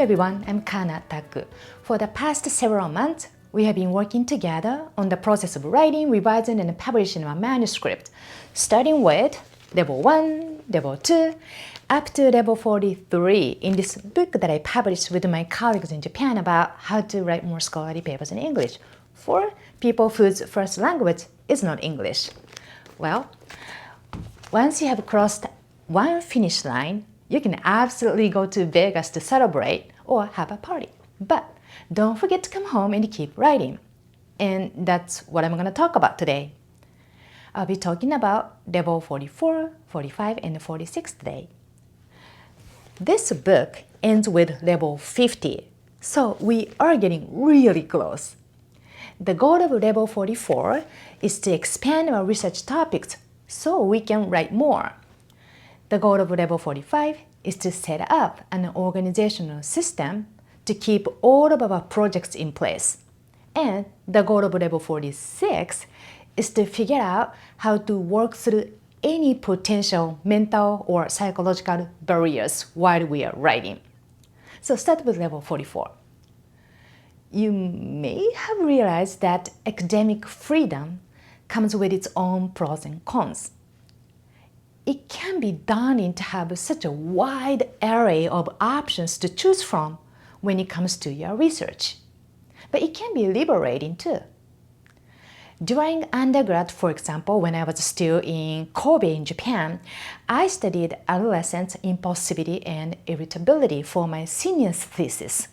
everyone, I'm Kana Taku. For the past several months, we have been working together on the process of writing, revising, and publishing a manuscript, starting with level 1, level 2, up to level 43 in this book that I published with my colleagues in Japan about how to write more scholarly papers in English for people whose first language is not English. Well, once you have crossed one finish line, you can absolutely go to Vegas to celebrate or have a party. But don't forget to come home and keep writing. And that's what I'm going to talk about today. I'll be talking about level 44, 45, and 46 today. This book ends with level 50, so we are getting really close. The goal of level 44 is to expand our research topics so we can write more. The goal of level 45 is to set up an organizational system to keep all of our projects in place. And the goal of level 46 is to figure out how to work through any potential mental or psychological barriers while we are writing. So start with level 44. You may have realized that academic freedom comes with its own pros and cons. It can be daunting to have such a wide array of options to choose from when it comes to your research. But it can be liberating too. During undergrad, for example, when I was still in Kobe in Japan, I studied adolescent impulsivity and irritability for my senior's thesis,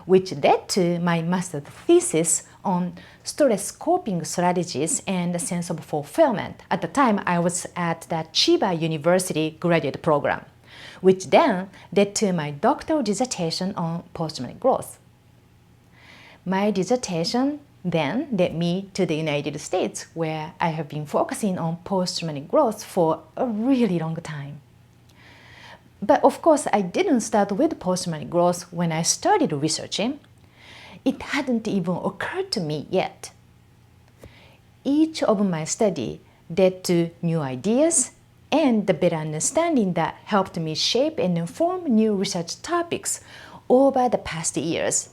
which led to my master's thesis on stress coping strategies and a sense of fulfillment. At the time, I was at the Chiba University graduate program, which then led to my doctoral dissertation on post-traumatic growth. My dissertation then led me to the United States, where I have been focusing on post-traumatic growth for a really long time. But of course, I didn't start with post-traumatic growth when I started researching. It hadn't even occurred to me yet. Each of my study led to new ideas and the better understanding that helped me shape and inform new research topics over the past years,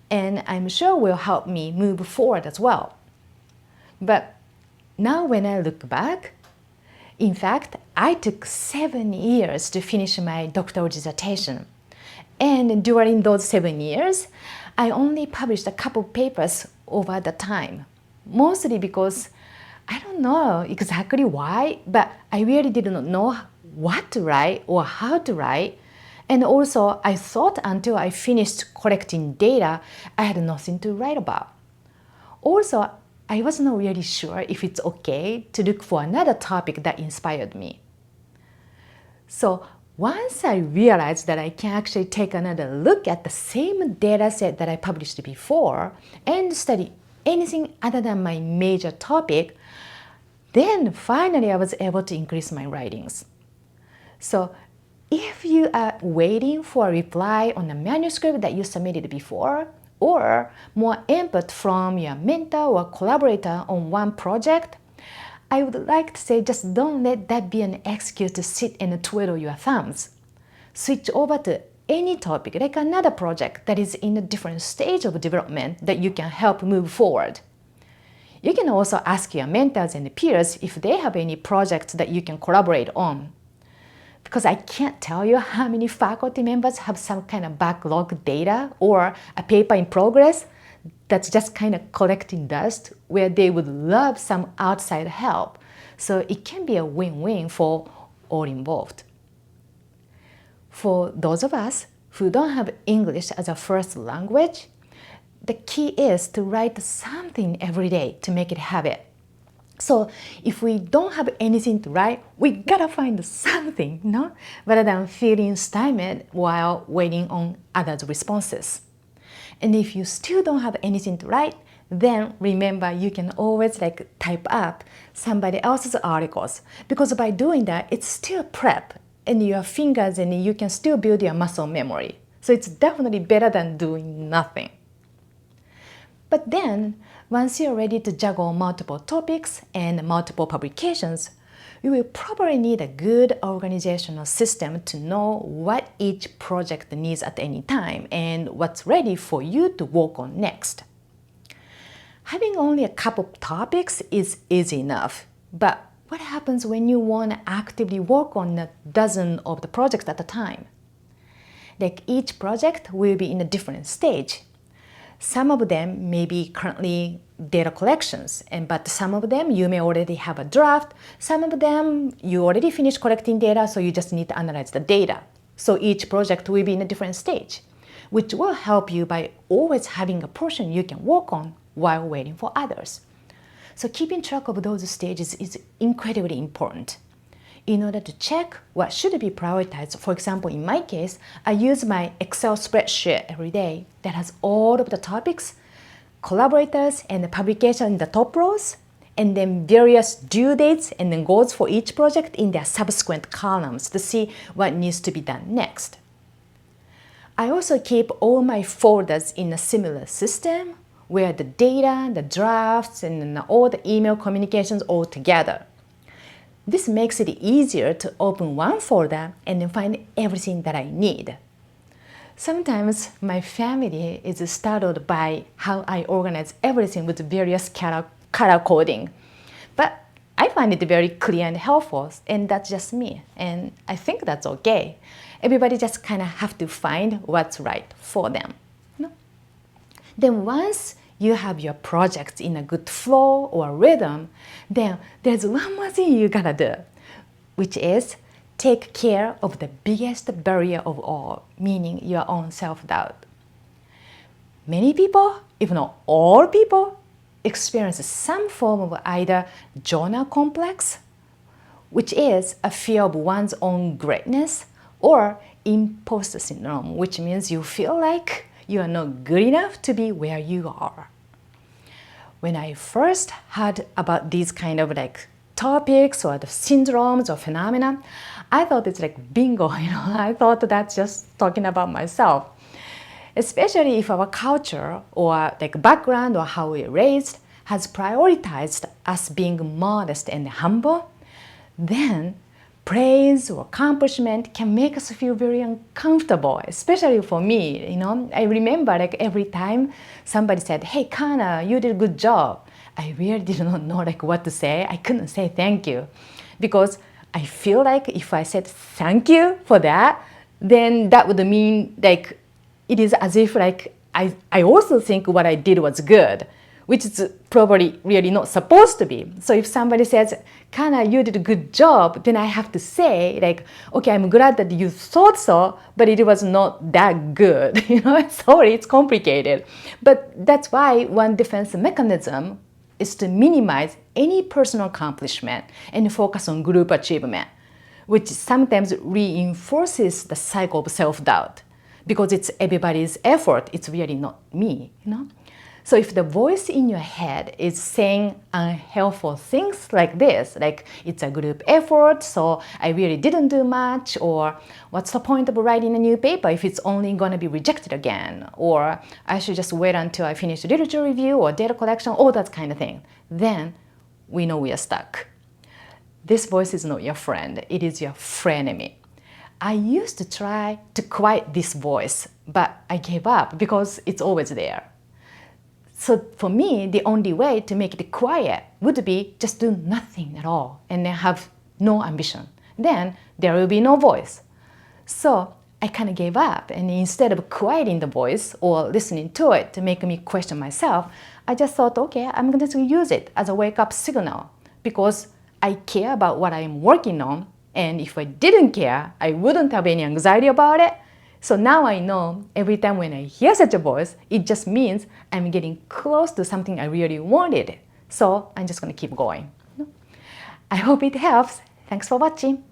and I'm sure will help me move forward as well. But now when I look back, in fact, I took 7 years to finish my doctoral dissertation. And during those 7 years, I only published a couple papers over the time. Mostly because I don't know exactly why, but I really didn't know what to write or how to write. And also, I thought until I finished collecting data, I had nothing to write about. Also, I was not really sure if it's okay to look for another topic that inspired me. So once I realized that I can actually take another look at the same data set that I published before and study anything other than my major topic, then finally I was able to increase my writings. So if you are waiting for a reply on a manuscript that you submitted before, or more input from your mentor or collaborator on one project, I would like to say just don't let that be an excuse to sit and twiddle your thumbs. Switch over to any topic, like another project that is in a different stage of development that you can help move forward. You can also ask your mentors and peers if they have any projects that you can collaborate on. Because I can't tell you how many faculty members have some kind of backlog data or a paper in progress that's just kind of collecting dust where they would love some outside help. So it can be a win-win for all involved. For those of us who don't have English as a first language, the key is to write something every day to make it a habit. So if we don't have anything to write, we gotta find something, no? Rather than feeling stymied while waiting on others' responses. And if you still don't have anything to write, then remember you can always type up somebody else's articles, because by doing that, it's still prep in your fingers and you can still build your muscle memory. So it's definitely better than doing nothing. But then, once you're ready to juggle multiple topics and multiple publications, you will probably need a good organizational system to know what each project needs at any time and what's ready for you to work on next. Having only a couple of topics is easy enough, but what happens when you want to actively work on a dozen of the projects at a time? Like each project will be in a different stage. Some of them may be currently data collections, but some of them you may already have a draft. Some of them you already finished collecting data, so you just need to analyze the data. So each project will be in a different stage, which will help you by always having a portion you can work on while waiting for others. So keeping track of those stages is incredibly important. In order to check what should be prioritized, for example, in my case, I use my Excel spreadsheet every day that has all of the topics, collaborators, and the publication in the top rows, and then various due dates and then goals for each project in their subsequent columns to see what needs to be done next. I also keep all my folders in a similar system where the data, the drafts, and then all the email communications all together. This makes it easier to open one folder and then find everything that I need. Sometimes my family is startled by how I organize everything with various color coding. But I find it very clear and helpful, and that's just me. And I think that's okay. Everybody just kind of have to find what's right for them. No? Then once you have your projects in a good flow or rhythm, then there's one more thing you gotta do, which is take care of the biggest barrier of all, meaning your own self-doubt. Many people, if not all people, experience some form of either Jonah complex, which is a fear of one's own greatness, or imposter syndrome, which means you feel like you are not good enough to be where you are. When I first heard about these kind of like topics or the syndromes or phenomena, I thought it's like bingo, I thought that's just talking about myself. Especially if our culture or like background or how we're raised has prioritized us being modest and humble, then praise or accomplishment can make us feel very uncomfortable, especially for me. I remember like every time somebody said, "Hey, Kana, you did a good job," I really did not know like what to say. I couldn't say thank you because I feel like if I said thank you for that, then that would mean like it is as if like I also think what I did was good, which is probably really not supposed to be. So if somebody says, "Kana, you did a good job," then I have to say like, "Okay, I'm glad that you thought so, but it was not that good." Sorry, it's complicated. But that's why one defense mechanism is to minimize any personal accomplishment and focus on group achievement, which sometimes reinforces the cycle of self-doubt because it's everybody's effort, it's really not me, So if the voice in your head is saying unhelpful things like this, like it's a group effort, so I really didn't do much, or what's the point of writing a new paper if it's only going to be rejected again, or I should just wait until I finish literature review or data collection, all that kind of thing, then we know we are stuck. This voice is not your friend, it is your frenemy. I used to try to quiet this voice, but I gave up because it's always there. So for me, the only way to make it quiet would be just do nothing at all and then have no ambition. Then there will be no voice. So I kind of gave up, and instead of quieting the voice or listening to it to make me question myself, I just thought, okay, I'm going to use it as a wake-up signal because I care about what I'm working on, and if I didn't care, I wouldn't have any anxiety about it. So now I know every time when I hear such a voice, it just means I'm getting close to something I really wanted. So I'm just going to keep going. I hope it helps. Thanks for watching.